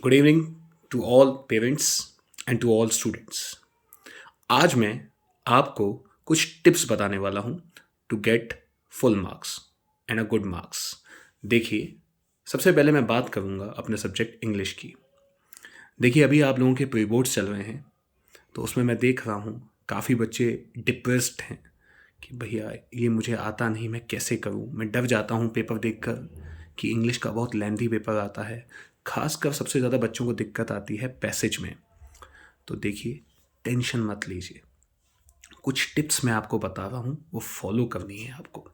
Good evening to all parents and to all students. आज मैं आपको कुछ टिप्स बताने वाला हूँ to get full marks and a good marks. देखिए, सबसे पहले मैं बात करूँगा अपने सब्जेक्ट इंग्लिश की। देखिए, अभी आप लोगों के प्री बोर्ड्स चल रहे हैं, तो उसमें मैं देख रहा हूँ काफ़ी बच्चे डिप्रेस्ड हैं कि भैया ये मुझे आता नहीं, मैं कैसे करूँ। मैं डर जाता हूँ पेपर देखकर कि इंग्लिश का बहुत लेंथी पेपर आता है। खासकर सबसे ज़्यादा बच्चों को दिक्कत आती है पैसेज में। तो देखिए, टेंशन मत लीजिए, कुछ टिप्स मैं आपको बता रहा हूँ, वो फॉलो करनी है आपको।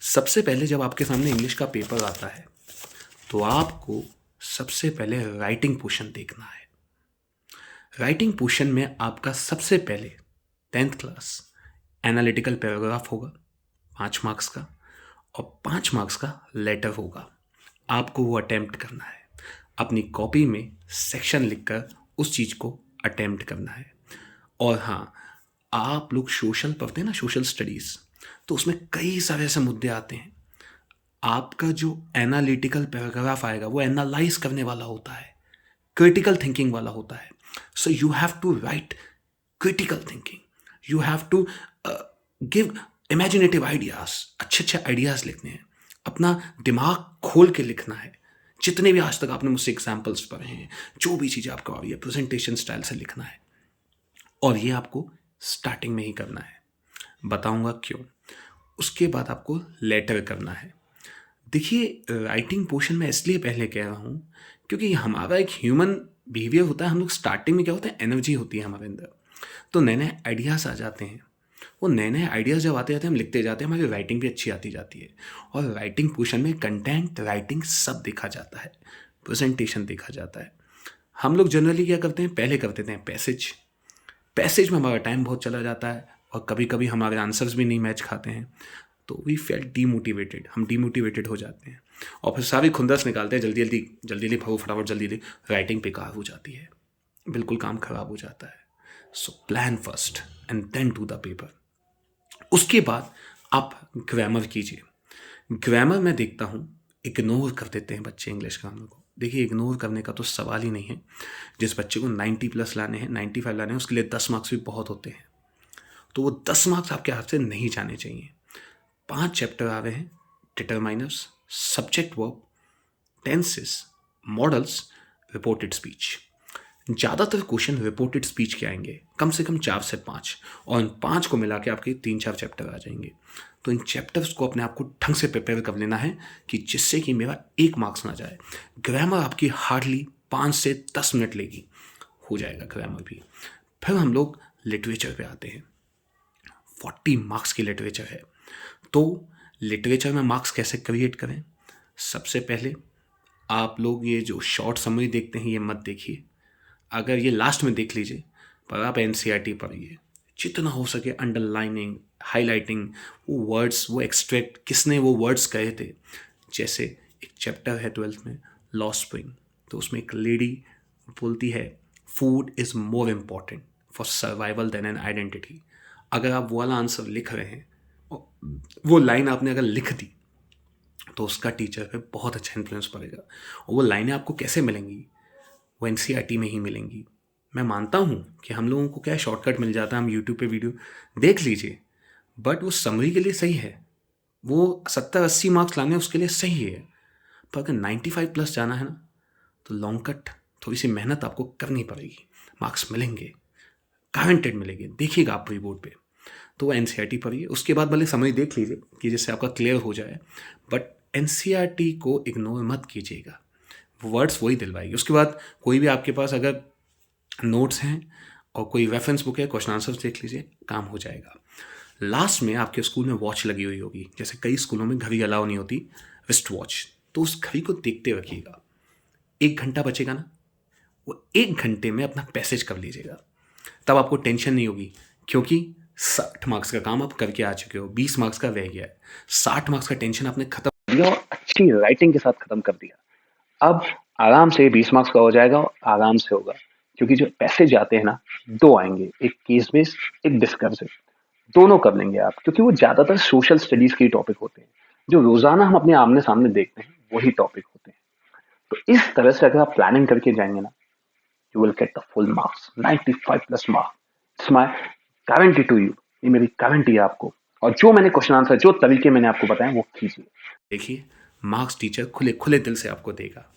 सबसे पहले जब आपके सामने इंग्लिश का पेपर आता है तो आपको सबसे पहले राइटिंग पोर्शन देखना है। राइटिंग पोर्शन में आपका सबसे पहले 10th क्लास एनालिटिकल पैराग्राफ होगा 5 मार्क्स का, और 5 मार्क्स का लेटर होगा। आपको वो अटेम्प्ट करना है, अपनी कॉपी में सेक्शन लिखकर उस चीज़ को अटेम्प्ट करना है। और हाँ, आप लोग सोशल पढ़ते हैं ना, सोशल स्टडीज़, तो उसमें कई सारे ऐसे मुद्दे आते हैं। आपका जो एनालिटिकल पैराग्राफ आएगा वो एनालाइज करने वाला होता है, क्रिटिकल थिंकिंग वाला होता है। So you have to write critical thinking, you have to give imaginative ideas, अच्छे अच्छे आइडियाज लिखने हैं, अपना दिमाग खोल के लिखना है। जितने भी आज तक आपने मुझसे एग्जाम्पल्स पढ़े हैं, जो भी चीज़ें आपको आ रही है, प्रेजेंटेशन स्टाइल से लिखना है। और ये आपको स्टार्टिंग में ही करना है, बताऊंगा क्यों। उसके बाद आपको लेटर करना है। देखिए, राइटिंग पोर्शन में इसलिए पहले कह रहा हूँ क्योंकि हमारा एक ह्यूमन बिहेवियर होता है। हम लोग स्टार्टिंग में क्या होता है, एनर्जी होती है हमारे अंदर, तो नए नए आइडियाज़ आ जाते हैं। वो नए नए आइडियाज़ जब आते जाते हैं, हम लिखते जाते हैं, हमारी राइटिंग भी अच्छी आती जाती है। और राइटिंग पोर्शन में कंटेंट, राइटिंग सब देखा जाता है, प्रेजेंटेशन देखा जाता है। हम लोग जनरली क्या करते हैं, पहले कर देते हैं पैसेज। पैसेज में हमारा टाइम बहुत चला जाता है और कभी कभी हमारे आंसर्स भी नहीं मैच खाते हैं, तो वी फेल डीमोटिवेटेड, हम डीमोटिवेटेड हो जाते हैं और फिर सारी खुंदस निकालते हैं, जल्दी जल्दी जल्दी जल्दी भागो फटाफट, जल्दी जल्दी। राइटिंग बेकार हो जाती है, बिल्कुल काम खराब हो जाता है। So plan first and then to the paper. उसके बाद आप ग्रामर कीजिए। ग्रामर में देखता हूँ इग्नोर कर देते हैं बच्चे इंग्लिश ग्रामर को। देखिए, इग्नोर करने का तो सवाल ही नहीं है। जिस बच्चे को 90+ लाने हैं, 95 लाने हैं, उसके लिए 10 मार्क्स भी बहुत होते हैं। तो वो 10 मार्क्स आपके हाथ से नहीं जाने चाहिए। 5 चैप्टर आ रहे हैं, determiners, subject verb, tenses, models, reported speech. ज़्यादातर क्वेश्चन रिपोर्टेड स्पीच के आएंगे, कम से कम 4 से 5, और इन 5 को मिला के आपके 3-4 चैप्टर आ जाएंगे। तो इन चैप्टर्स को अपने आप को ढंग से प्रिपेयर कर लेना है कि जिससे कि मेरा 1 मार्क्स ना जाए। ग्रामर आपकी हार्डली 5 से 10 मिनट लेगी, हो जाएगा ग्रामर भी। फिर हम लोग लिटरेचर पे आते हैं। 40 मार्क्स की लिटरेचर है, तो लिटरेचर में मार्क्स कैसे क्रिएट करें। सबसे पहले आप लोग ये जो शॉर्ट समरी देखते हैं, ये मत देखिए। अगर ये लास्ट में देख लीजिए, पर आप एनसीईआरटी पढ़िए। जितना हो सके अंडरलाइनिंग, हाईलाइटिंग, वो वर्ड्स, वो एक्सट्रैक्ट, किसने वो वर्ड्स कहे थे। जैसे एक चैप्टर है 12th में, लॉ स्प्रिंग, तो उसमें एक लेडी बोलती है, food is more important for survival than an identity. अगर आप वो वाला आंसर लिख रहे हैं, वो लाइन आपने अगर लिख दी, तो उसका टीचर पे बहुत अच्छा इन्फ्लुएंस पड़ेगा। और वो लाइनें आपको कैसे मिलेंगी, वो एनसीईआरटी में ही मिलेंगी। मैं मानता हूँ कि हम लोगों को क्या शॉर्टकट मिल जाता है, हम यूट्यूब पे वीडियो देख लीजिए, बट वो समरी के लिए सही है, वो 70-80 मार्क्स लाने उसके लिए सही है। पर अगर 95+ जाना है ना, तो लॉन्ग कट, थोड़ी सी मेहनत आपको करनी पड़ेगी। मार्क्स मिलेंगे, गारंटेड मिलेंगे, देखिएगा आप प्री बोर्ड पे। तो वो एनसीईआरटी पढ़िए, उसके बाद भले समरी देख लीजिए कि जिससे आपका क्लियर हो जाए, बट एनसीईआरटी को इग्नोर मत कीजिएगा, वर्ड्स वही दिलवाएगी। उसके बाद कोई भी आपके पास अगर नोट्स हैं और कोई रेफरेंस बुक है, क्वेश्चन आंसर्स देख लीजिए, काम हो जाएगा। लास्ट में आपके स्कूल में वॉच लगी हुई होगी, जैसे कई स्कूलों में घड़ी अलाउ नहीं होती, रिस्ट वॉच, तो उस घड़ी को देखते रखिएगा। 1 घंटा बचेगा ना, वो 1 घंटे में अपना पैसेज कर लीजिएगा, तब आपको टेंशन नहीं होगी, क्योंकि 60 मार्क्स का काम आप करके आ चुके हो, 20 मार्क्स का रह गया है। 60 मार्क्स का टेंशन आपने खत्म कर दिया और अच्छी राइटिंग के साथ खत्म कर दिया। अब आराम से 20 मार्क्स का हो जाएगा और आराम से होगा, क्योंकि जो पैसेज आते हैं ना, 2 आएंगे, एक केस बेस्ड, एक डिस्कर्सिव। दोनों कर लेंगे आप, क्योंकि वो ज्यादातर सोशल स्टडीज के टॉपिक होते हैं, जो रोजाना हम अपने आमने सामने देखते हैं, वही टॉपिक होते हैं। तो इस तरह से अगर आप प्लानिंग करके जाएंगे ना, you will get the full marks, 95 plus marks. It's my guarantee to you, ये मेरी गारंटी है आपको। और जो मैंने क्वेश्चन आंसर, जो तरीके मैंने आपको बताए वो कीजिए। देखिए, मार्क्स टीचर खुले खुले दिल से आपको देगा।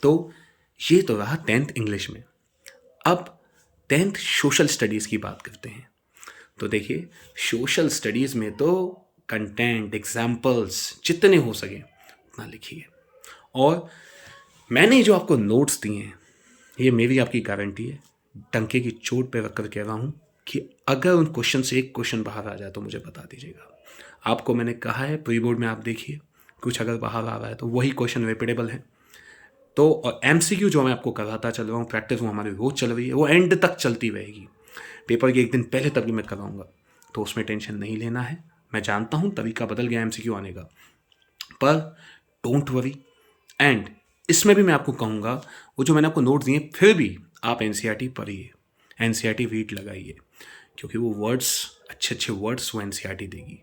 तो ये तो रहा 10th इंग्लिश में। अब 10th सोशल स्टडीज़ की बात करते हैं। तो देखिए, सोशल स्टडीज़ में तो कंटेंट, एग्जाम्पल्स जितने हो सके उतना लिखिए। और मैंने जो आपको नोट्स दिए हैं, ये मेरी आपकी गारंटी है, डंके की चोट पे रखकर कह रहा हूँ कि अगर उन क्वेश्चन से एक क्वेश्चन बाहर आ जाए तो मुझे बता दीजिएगा। आपको मैंने कहा है प्री बोर्ड में आप देखिए, कुछ अगर बाहर आ रहा है तो वही क्वेश्चन रिपीटेबल है। तो और एमसीक्यू जो मैं आपको कराता चल रहा हूँ, प्रैक्टिस वो हमारी रोज चल रही है, वो एंड तक चलती रहेगी। पेपर के एक दिन पहले तक भी मैं कराऊंगा, तो उसमें टेंशन नहीं लेना है। मैं जानता हूँ तरीका बदल गया एमसीक्यू आने का, पर डोंट वरी। एंड इसमें भी मैं आपको कहूँगा, वो जो मैंने आपको नोट दिए फिर भी आप एनसीईआरटी पढ़िए, एनसीईआरटी रीड लगाइए, क्योंकि वो वर्ड्स, अच्छे अच्छे वर्ड्स वो एनसीईआरटी देगी,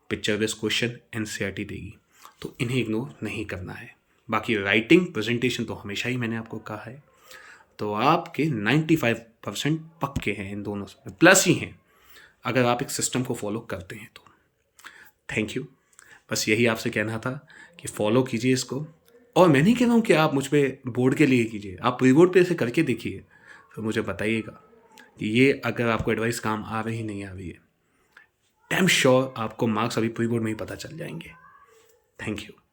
पिक्चर बेस्ड क्वेश्चन एनसीईआरटी देगी, तो इन्हें इग्नोर नहीं करना है। बाकी राइटिंग प्रेजेंटेशन तो हमेशा ही मैंने आपको कहा है, तो आपके 95% पक्के हैं, इन दोनों से प्लस ही हैं, अगर आप एक सिस्टम को फॉलो करते हैं तो। थैंक यू, बस यही आपसे कहना था कि फॉलो कीजिए इसको। और मैं नहीं कह रहा हूँ कि आप मुझ पे बोर्ड के लिए कीजिए, आप प्री बोर्ड पे इसे करके देखिए, फिर मुझे बताइएगा कि ये अगर आपको एडवाइस काम आ रही नहीं आ रही है। डैम श्योर आपको मार्क्स अभी प्री बोर्ड में ही पता चल जाएंगे। Thank you.